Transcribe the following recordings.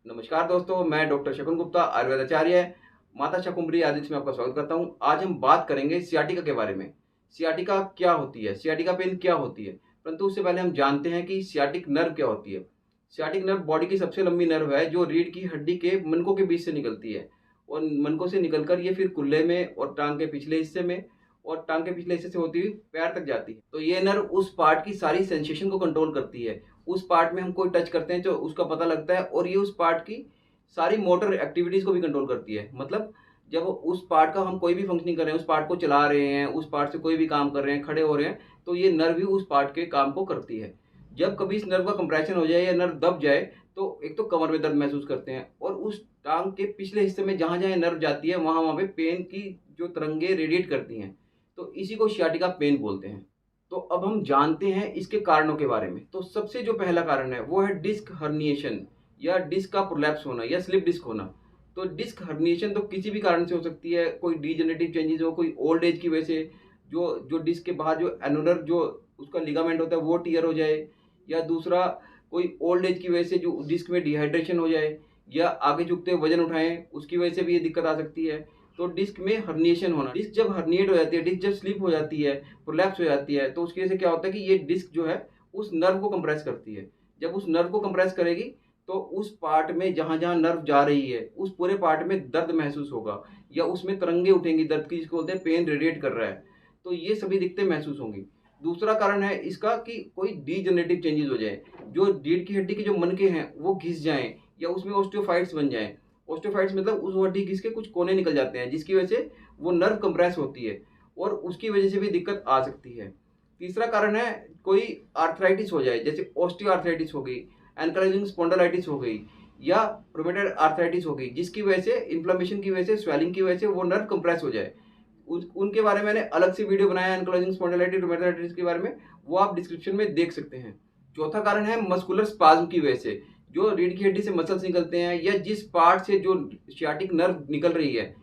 नमस्कार दोस्तों, मैं डॉक्टर शकुन गुप्ता, आयुर्वेद आचार्य, माता शाकुंभरी आदित्य में आपका स्वागत करता हूं। आज हम बात करेंगे सियाटिका के बारे में। सियाटिका क्या होती है, सियाटिका पेन क्या होती है। परंतु उससे पहले हम जानते हैं कि सियाटिक नर्व क्या होती है। सियाटिक नर्व बॉडी की सबसे लंबी नर्व है जो रीढ़ की हड्डी के मनकों के बीच से निकलती है और मनकों से निकलकर ये फिर कुल्ले में और टांग के पिछले हिस्से में और टांग के पिछले हिस्से से होती हुई पैर तक जाती है। तो ये नर्व उस पार्ट की सारी सेंसेशन को कंट्रोल करती है। उस पार्ट में हम कोई टच करते हैं तो उसका पता लगता है और ये उस पार्ट की सारी मोटर एक्टिविटीज को भी कंट्रोल करती है। मतलब जब उस पार्ट का हम कोई भी फंक्शनिंग कर रहे हैं, उस पार्ट को चला रहे हैं, उस पार्ट से कोई भी काम कर रहे हैं, खड़े हो रहे हैं, तो ये नर्व भी उस पार्ट के काम को करती है। जब कभी इस नर्व का कंप्रेशन हो जाए या नर्व दब जाए तो एक तो कमर में दर्द महसूस करते हैं और उस टांग के पिछले हिस्से में जहां जहां नर्व जाती है वहां वहां पे पेन की जो तरंगे रेडिएट करती हैं, तो इसी को सियाटिका पेन बोलते हैं। तो अब हम जानते हैं इसके कारणों के बारे में। तो सबसे जो पहला कारण है वो है डिस्क हर्निएशन या डिस्क का प्रोलैप्स होना या स्लिप डिस्क होना। तो डिस्क हर्निएशन तो किसी भी कारण से हो सकती है, कोई डीजेनरेटिव चेंजेस हो, कोई ओल्ड एज की वजह से जो जो डिस्क के बाहर जो एनुलर जो उसका लिगामेंट होता है वो टियर हो जाए, या दूसरा कोई ओल्ड एज की वजह से जो डिस्क में डिहाइड्रेशन हो जाए, या आगे झुकते हुए वजन उठाएं उसकी वजह से भी ये दिक्कत आ सकती है। तो डिस्क में हर्निएशन होना, डिस्क जब हर्निएट हो जाती है, डिस्क जब स्लिप हो जाती है, प्रोलैप्स हो जाती है, तो उसकी वजह से क्या होता है कि ये डिस्क जो है उस नर्व को कंप्रेस करती है। जब उस नर्व को कंप्रेस करेगी तो उस पार्ट में जहां जहां नर्व जा रही है उस पूरे पार्ट में दर्द महसूस होगा या उसमें तरंगे उठेंगी दर्द की, जिसको बोलते हैं पेन रेडिएट कर रहा है। तो ये सभी दिक्कतें महसूस होंगी। दूसरा कारण है इसका कि कोई डीजनरेटिव चेंजेस हो जाए, जो रीढ़ की हड्डी के जो मनके हैं वो घिस जाएं या उसमें ऑस्टियोफाइट्स बन जाएं। ऑस्टियोफाइट्स मतलब उस हड्डी घिस के कुछ कोने निकल जाते हैं, जिसकी वजह से वो नर्व कंप्रेस होती है और उसकी वजह से भी दिक्कत आ सकती है। तीसरा कारण है कोई आर्थराइटिस हो जाए, जैसे ऑस्टियोआर्थराइटिस हो गई, एंकाइलोजिंग स्पॉन्डिलाइटिस हो गई या रूमेटॉइड आर्थराइटिस हो गई, जिसकी वजह से इन्फ्लेमेशन की वजह से, स्वेलिंग की वजह से वो नर्व कंप्रेस हो जाए। उनके बारे में मैंने अलग से वीडियो बनाया है, एंकाइलोजिंग स्पॉन्डिलाइटिस, रूमेटॉइड आर्थराइटिस के बारे में, वो आप डिस्क्रिप्शन में देख सकते हैं। चौथा कारण है मस्कुलर स्पाज्म की वजह से, जो रीढ़ की हड्डी से मसल्स निकलते हैं या जिस पार्ट से जो सियाटिक नर्व निकल रही है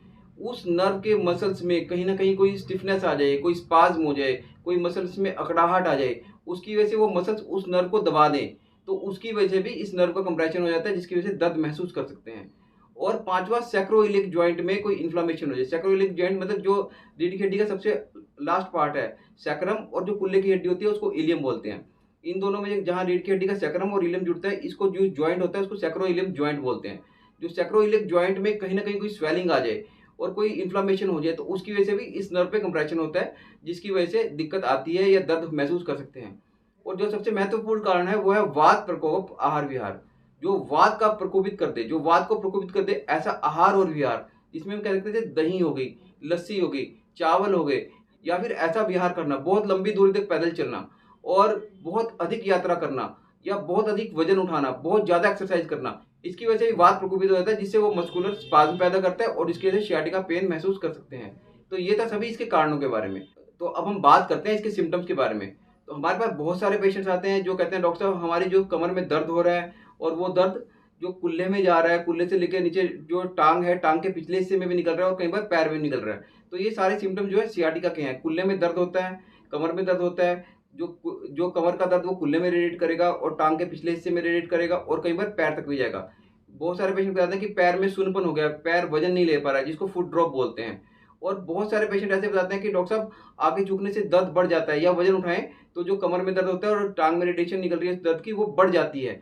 उस नर्व के मसल्स में कहीं ना कहीं कोई स्टिफनेस आ जाए, कोई स्पाज्म हो जाए, कोई मसल्स में अकड़ाहट आ जाए, उसकी वजह से वो मसल्स उस नर्व को दबा दें, तो उसकी वजह से भी इस नर्व का कंप्रेशन हो जाता है, जिसकी वजह से दर्द महसूस कर सकते हैं। और पांचवा, सैक्रोइलिक जॉइंट में कोई इन्फ्लामेशन हो जाए। सैक्रोइलिक जॉइंट मतलब जो रीढ़ की हड्डी का सबसे लास्ट पार्ट है सैक्रम, और जो कुल्ले की हड्डी होती है उसको इलियम बोलते हैं। इन दोनों में जहां रीढ़ की हड्डी का सैक्रम और इलियम जुड़ता है, इसको जो जॉइंट होता है उसको सैक्रोइलियम जॉइंट बोलते हैं। जो सैक्रोइलिक जॉइंट में कहीं ना कहीं कोई स्वेलिंग आ जाए और कोई इन्फ्लामेशन हो जाए तो उसकी वजह से भी इस नर्व पे कंप्रेशन होता है, जिसकी वजह से दिक्कत आती है या दर्द महसूस कर सकते हैं। और जो सबसे महत्वपूर्ण कारण है वो है वात प्रकोप आहार विहार। जो वात का प्रकोपित कर दे, जो वात को प्रकोपित कर दे ऐसा आहार और विहार, जिसमें हम कह सकते हैं दही हो गई, लस्सी हो गई, चावल हो गए, या फिर ऐसा विहार करना, बहुत लंबी दूरी तक पैदल चलना और बहुत अधिक यात्रा करना या बहुत अधिक वजन उठाना, बहुत ज्यादा एक्सरसाइज करना, इसकी वजह से भी वात प्रकोपित हो जाता है, जिससे वो मस्कुलर स्पाज्म पैदा करता है और इसकी वजह से सियाटिका पेन महसूस कर सकते हैं। तो ये था सभी इसके कारणों के बारे में। तो अब हम बात करते हैं इसके सिम्टम्स के बारे में। तो हमारे पास बहुत सारे पेशेंट्स आते हैं जो कहते हैं डॉक्टर साहब हमारी जो कमर में दर्द हो रहा है और वो दर्द जो कुल्ले में जा रहा है, कुल्ले से लेकर नीचे जो टांग है, टांग के पिछले हिस्से में भी निकल रहा है और कई बार पैर में निकल रहा है। तो ये सारे सिम्टम जो है सियाटिका के हैं। कुल्ले में दर्द होता है, कमर में दर्द होता है, जो जो कमर का दर्द वो कुल्ले में रेडिएट करेगा और टांग के पिछले हिस्से में रेडिएट करेगा और कई बार पैर तक भी जाएगा। बहुत सारे पेशेंट बताते हैं कि पैर में सुनपन हो गया, पैर वजन नहीं ले पा रहा है, जिसको फुट ड्रॉप बोलते हैं। और बहुत सारे पेशेंट ऐसे बताते हैं कि डॉक्टर साहब आगे झुकने से दर्द बढ़ जाता है, या वजन उठाएं तो जो कमर में दर्द होता है और टांग में रेडिएशन निकल रही है दर्द की वो बढ़ जाती है।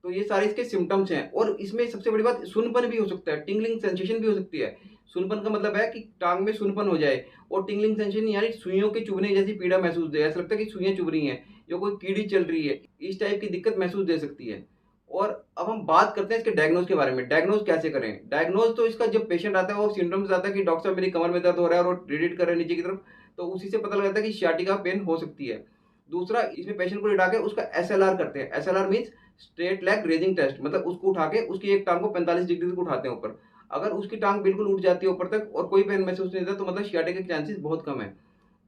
तो ये सारे इसके सिम्टम्स हैं। और इसमें सबसे बड़ी बात, सुनपन भी हो सकता है, टिंगलिंग सेंसेशन भी हो सकती है। सुनपन का मतलब है कि टांग में सुनपन हो जाए, और टिंगलिंग सेंसेशन यानी सुइयों के चुभने जैसी पीड़ा महसूस दे, ऐसा लगता है कि सुइयां चुभ रही हैं या कोई कीड़ी चल रही है, इस टाइप की दिक्कत महसूस दे सकती है। और अब हम बात करते हैं इसके डायग्नोज के बारे में। डायग्नोज कैसे करें? डायग्नोज तो इसका जब पेशेंट आता है वो सिम्टम्स आता है कि डॉक्टर साहब मेरी कमर में दर्द हो रहा है और रेडिएट कर रहा है नीचे की तरफ, तो उसी से पता लग जाता है कि सियाटिका पेन हो सकती है। दूसरा, इसमें पेशेंट को लिटा के उसका एसएलआर करते हैं। SLR means straight leg raising test, मतलब उसको उठा के उसकी एक टांग को 45 डिग्री तक उठाते हैं ऊपर। अगर उसकी टांग बिल्कुल उठ जाती है ऊपर तक और कोई पेन महसूस नहीं होता तो मतलब सियाटिका के चांसेस बहुत कम है।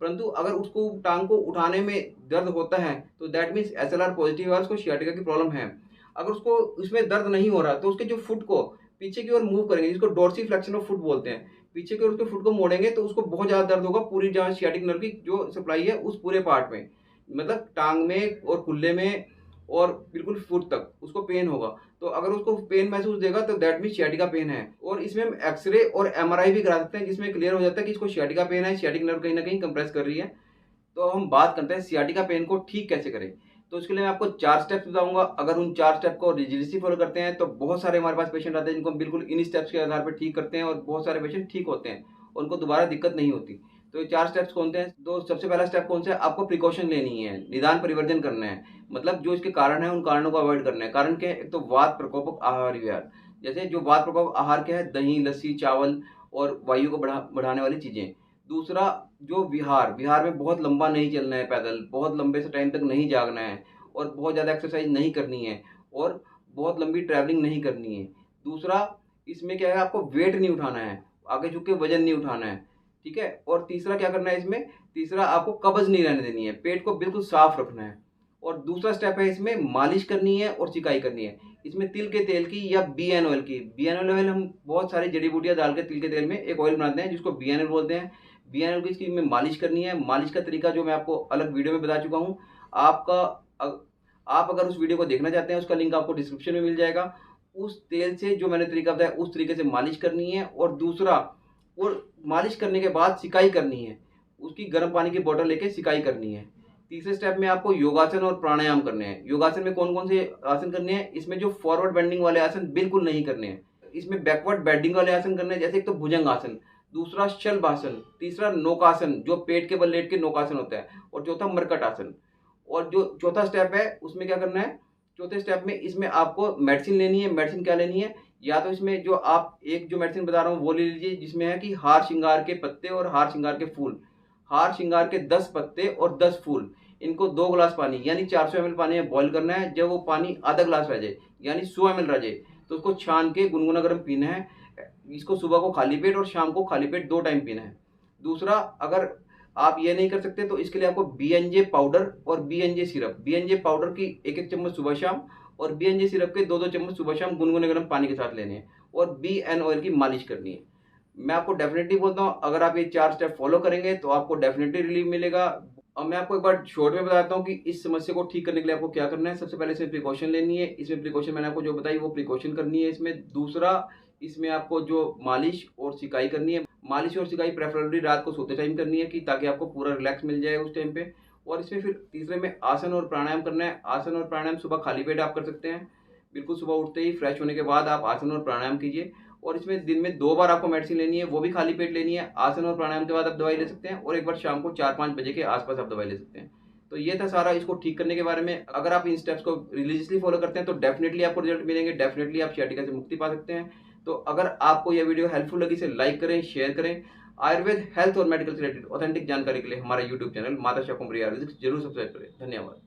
परंतु अगर उसको टांग को उठाने में दर्द होता है तो दैट मीन्स एसएलआर पॉजिटिव है, उसको सियाटिका की प्रॉब्लम है। अगर उसको उसमें दर्द नहीं हो रहा तो उसके जो फुट को पीछे की ओर मूव करेंगे, जिसको डोर्सी फ्लेक्शन ऑफ फुट बोलते हैं, पीछे की ओर उसके फुट को मोड़ेंगे तो उसको बहुत ज्यादा दर्द होगा पूरी जहां सियाटिक नर्व की जो सप्लाई है उस पूरे पार्ट में, मतलब टांग में और कुल्ले में और बिल्कुल फुट तक उसको पेन होगा। तो अगर उसको पेन महसूस देगा तो दैट मीन सियाटिका पेन है। और इसमें हम एक्सरे और एमआरआई भी करा सकते हैं, जिसमें क्लियर हो जाता है कि इसको सियाटिका पेन है, सियाटिक नर्व कहीं ना कहीं कंप्रेस कर रही है। तो हम बात करते हैं सियाटिका पेन को ठीक कैसे करें। तो उसके लिए मैं आपको 4 स्टेप्स बताऊंगा। अगर उन 4 स्टेप को रिलीजियसली फॉलो करते हैं तो बहुत सारे हमारे पास पेशेंट आते हैं जिनको हम बिल्कुल इन स्टेप्स के आधार पर ठीक करते हैं, और बहुत सारे पेशेंट ठीक होते हैं, उनको दोबारा दिक्कत नहीं होती। तो ये 4 स्टेप्स कौन से हैं? तो सबसे पहला स्टेप कौन सा है? आपको प्रिकॉशन लेनी है, निदान परिवर्जन करना है। मतलब जो इसके कारण है उन कारणों को अवॉइड करना है। कारण क्या है? एक तो वात प्रकोपक आहार विहार, जैसे जो वात प्रकोपक आहार क्या है? दही, लस्सी, चावल और वायु को बढ़ाने वाली चीजें। दूसरा जो विहार, विहार में बहुत लंबा नहीं चलना है पैदल, बहुत लंबे से टाइम तक नहीं जागना है, और बहुत ज़्यादा एक्सरसाइज नहीं करनी है, और बहुत लंबी ट्रैवलिंग नहीं करनी है। दूसरा इसमें क्या है? आपको वेट नहीं उठाना है, आगे झुक के वजन नहीं उठाना है, ठीक है। और तीसरा क्या करना है इसमें? तीसरा आपको कब्ज नहीं रहने देनी है, पेट को बिल्कुल साफ रखना है। और दूसरा स्टेप है इसमें मालिश करनी है और सिकाई करनी है। इसमें तिल के तेल की या बीएन ऑयल की, बीएन ऑयल हम बहुत सारी जड़ी बूटियां डाल के तिल के तेल में एक ऑयल बनाते हैं जिसको बीएन ऑयल बोलते हैं। बीएन ऑयल की इसकी में मालिश करनी है। मालिश का तरीका जो मैं आपको अलग वीडियो में बता चुका हूँ। आपका आप अगर उस वीडियो को देखना चाहते हैं, उसका लिंक आपको डिस्क्रिप्शन में मिल जाएगा। उस तेल से जो मैंने तरीका बताया उस तरीके से मालिश करनी है। और दूसरा, और मालिश करने के बाद सिकाई करनी है, उसकी गर्म पानी की बोतल लेके सिकाई करनी है। तीसरे स्टेप में आपको योगासन और प्राणायाम करने हैं। योगासन में कौन कौन से आसन करने हैं? इसमें जो फॉरवर्ड बेंडिंग वाले आसन बिल्कुल नहीं करने हैं, इसमें बैकवर्ड बेंडिंग वाले आसन करने हैं। जैसे एक तो भुजंग आसन, दूसरा शलभासन, तीसरा नौकासन जो पेट के बल लेट के नौकासन होता है, और चौथा मरकट आसन। और जो चौथा स्टेप है उसमें क्या करना है? चौथे स्टेप में इसमें आपको मेडिसिन लेनी है। मेडिसिन क्या लेनी है? या तो इसमें जो आप एक जो मेडिसिन बता रहा हूँ वो ले लीजिए, जिसमें है कि हार श्रृंगार के पत्ते और हार श्रृंगार के फूल। हार श्रृंगार के 10 पत्ते और 10 फूल, इनको 2 गिलास पानी यानी 400 ml पानी में बॉईल करना है। जब वो पानी आधा गिलास रह जाए यानी 100 ml रह जाए तो उसको छान के गुनगुना गर्म पीना है। इसको सुबह को खाली पेट और शाम को खाली पेट 2 टाइम पीना है। दूसरा, अगर आप ये नहीं कर सकते तो इसके लिए आपको बीएनजे पाउडर और बीएनजे सिरप, बीएनजे पाउडर की 1-1 चम्मच सुबह शाम, और बीएनजे सिरप के 2-2 चम्मच सुबह शाम गुनगुने गर्म पानी के साथ लेने हैं, और बीएन ऑयल की मालिश करनी है। मैं आपको डेफिनेटली बोलता हूँ अगर आप ये 4 स्टेप फॉलो करेंगे तो आपको डेफिनेटली रिलीफ मिलेगा। अब मैं आपको एक बार शॉर्ट में बताता हूँ कि इस समस्या को ठीक करने के लिए आपको क्या करना है। सबसे पहले इसमें प्रिकॉशन लेनी है। इसमें प्रिकॉशन मैंने आपको जो बताई वो प्रिकॉशन करनी है इसमें। दूसरा, इसमें आपको जो मालिश और सिकाई करनी है, मालिश और सिकाई प्रेफरेबली रात को सोते टाइम करनी है कि ताकि आपको पूरा रिलैक्स मिल जाए उस टाइम पे। और इसमें फिर तीसरे में आसन और प्राणायाम करना है। आसन और प्राणायाम सुबह खाली पेट आप कर सकते हैं, बिल्कुल सुबह उठते ही फ्रेश होने के बाद आप आसन और प्राणायाम कीजिए। और इसमें दिन में 2 बार आपको मेडिसिन लेनी है, वो भी खाली पेट लेनी है। आसन और प्राणायाम के बाद आप दवाई ले सकते हैं, और एक बार शाम को 4-5 बजे के आसपास आप दवाई ले सकते हैं। तो ये था सारा इसको ठीक करने के बारे में। अगर आप इन स्टेप्स को रिलीजियसली फॉलो करते हैं तो डेफिनेटली आपको रिजल्ट मिलेंगे, डेफिनेटली आप सियाटिका से मुक्ति पा सकते हैं। तो अगर आपको यह वीडियो हेल्पफुल लगी, इसे लाइक करें, शेयर करें। आयुर्वेद, हेल्थ और मेडिकल से रिलेटेड ऑथेंटिक जानकारी के लिए हमारा यूट्यूब चैनल माता शाकुंभरी आयुर्वेदिक्स जरूर सब्सक्राइब करें। धन्यवाद।